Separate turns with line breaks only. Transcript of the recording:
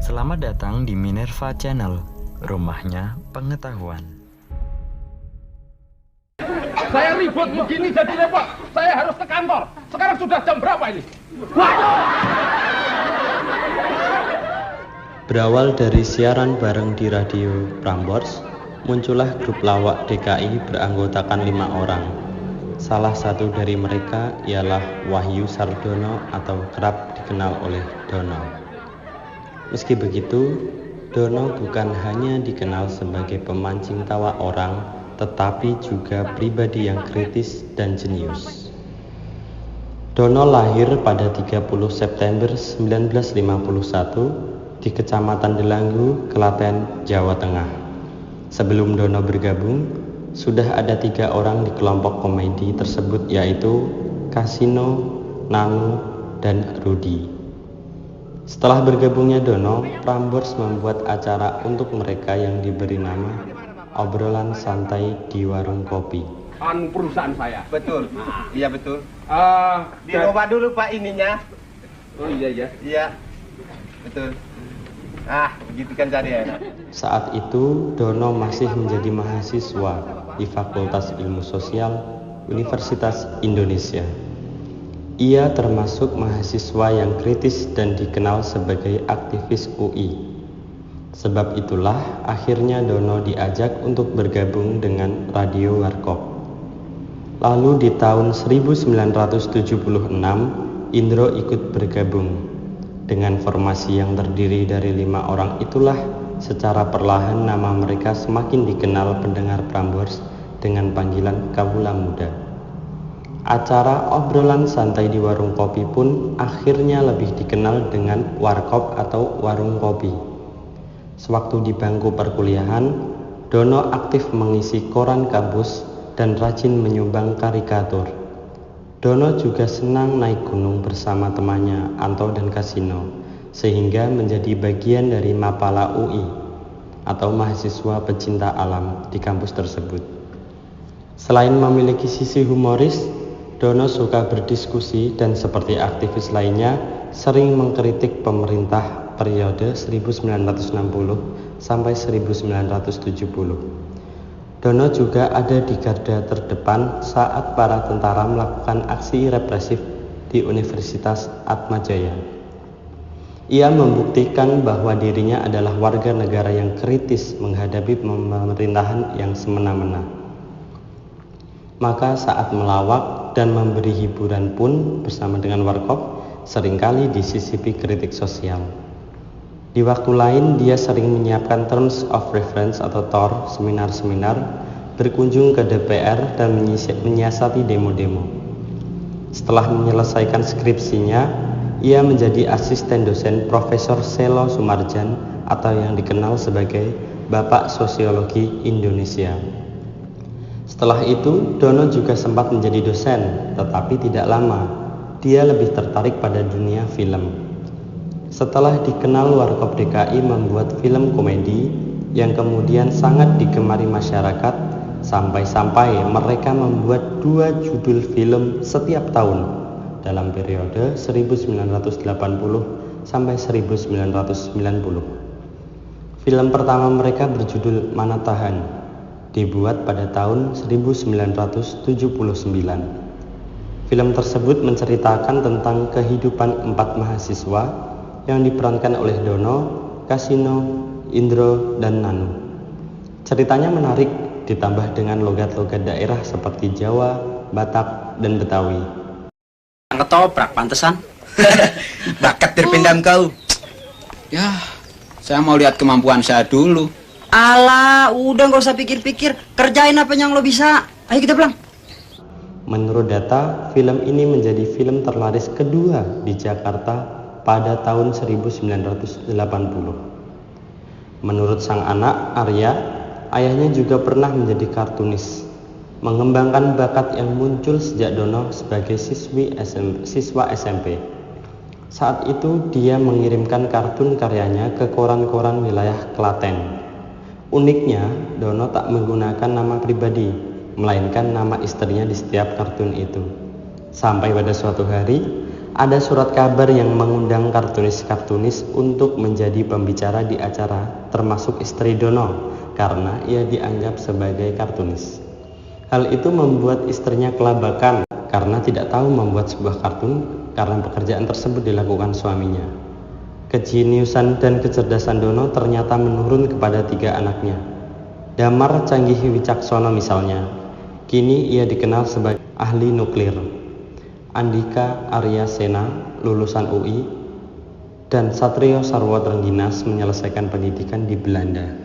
Selamat datang di Minerva Channel, rumahnya pengetahuan.
Saya ribut begini jadi repot. Saya harus ke kantor. Sekarang sudah jam berapa ini?
Berawal dari siaran bareng di radio Prambors, muncullah grup lawak DKI beranggotakan 5 orang. Salah satu dari mereka ialah Wahyu Sardono atau kerap dikenal oleh Dono. Meski begitu, Dono bukan hanya dikenal sebagai pemancing tawa orang, tetapi juga pribadi yang kritis dan jenius. Dono lahir pada 30 September 1951 di Kecamatan Delanggu, Klaten, Jawa Tengah. Sebelum Dono bergabung, sudah ada 3 orang di kelompok komedi tersebut, yaitu Kasino, Nanu, dan Rudi. Setelah bergabungnya Dono, Prambors membuat acara untuk mereka yang diberi nama Obrolan Santai di Warung Kopi.
Perusahaan saya.
Betul, iya betul. Di
Dan-
rumah dulu Pak ininya.
Oh iya.
Iya, betul. Begitu kan jadi enak.
Saat itu, Dono masih menjadi mahasiswa di Fakultas Ilmu Sosial Universitas Indonesia. Ia termasuk mahasiswa yang kritis dan dikenal sebagai aktivis UI. Sebab itulah akhirnya Dono diajak untuk bergabung dengan Radio Warkop. Lalu di tahun 1976, Indro ikut bergabung. Dengan formasi yang terdiri dari 5 orang itulah secara perlahan nama mereka semakin dikenal pendengar Prambors dengan panggilan Kawula Muda. Acara Obrolan Santai di Warung Kopi pun akhirnya lebih dikenal dengan Warkop atau Warung Kopi. Sewaktu di bangku perkuliahan, Dono aktif mengisi koran kampus dan rajin menyumbang karikatur. Dono juga senang naik gunung bersama temannya Anto dan Kasino, sehingga menjadi bagian dari Mapala UI atau mahasiswa pecinta alam di kampus tersebut. Selain memiliki sisi humoris, Dono suka berdiskusi dan seperti aktivis lainnya sering mengkritik pemerintah periode 1960 sampai 1970. Dono juga ada di garda terdepan saat para tentara melakukan aksi represif di Universitas Atmajaya. Ia membuktikan bahwa dirinya adalah warga negara yang kritis menghadapi pemerintahan yang semena-mena. Maka saat melawak dan memberi hiburan pun bersama dengan Warkop seringkali disisipi kritik sosial. Di waktu lain dia sering menyiapkan Terms of Reference atau TOR, seminar-seminar, berkunjung ke DPR dan menyiasati demo-demo. Setelah menyelesaikan skripsinya, ia menjadi asisten dosen Profesor Selo Sumarjan atau yang dikenal sebagai Bapak Sosiologi Indonesia. Setelah itu, Dono juga sempat menjadi dosen, tetapi tidak lama. Dia lebih tertarik pada dunia film. Setelah dikenal, Warkop DKI membuat film komedi yang kemudian sangat digemari masyarakat, sampai-sampai mereka membuat 2 judul film setiap tahun dalam periode 1980 sampai 1990. Film pertama mereka berjudul Mana Tahan, dibuat pada tahun 1979. Film tersebut menceritakan tentang kehidupan 4 mahasiswa yang diperankan oleh Dono, Kasino, Indro, dan Nanu. Ceritanya menarik, ditambah dengan logat-logat daerah seperti Jawa, Batak, dan Betawi.
Ketoprak pantesan.
Bakat terpendam kau.
Ya, saya mau lihat kemampuan saya dulu.
Alah, udah gak usah pikir-pikir. Kerjain apa yang lo bisa. Ayo kita pulang.
Menurut data, film ini menjadi film terlaris kedua di Jakarta pada tahun 1980. Menurut sang anak, Arya, ayahnya juga pernah menjadi kartunis, mengembangkan bakat yang muncul sejak Dono sebagai siswa SMP. Saat itu dia mengirimkan kartun karyanya ke koran-koran wilayah Klaten. Uniknya, Dono tak menggunakan nama pribadi, melainkan nama istrinya di setiap kartun itu. Sampai pada suatu hari, ada surat kabar yang mengundang kartunis-kartunis untuk menjadi pembicara di acara, termasuk istri Dono, karena ia dianggap sebagai kartunis. Hal itu membuat istrinya kelabakan karena tidak tahu membuat sebuah kartun karena pekerjaan tersebut dilakukan suaminya. Kejeniusan dan kecerdasan Dono ternyata menurun kepada 3 anaknya. Damar Canggih Wicaksono misalnya, kini ia dikenal sebagai ahli nuklir. Andika Arya Sena, lulusan UI, dan Satrio Sarwo Trengginas menyelesaikan pendidikan di Belanda.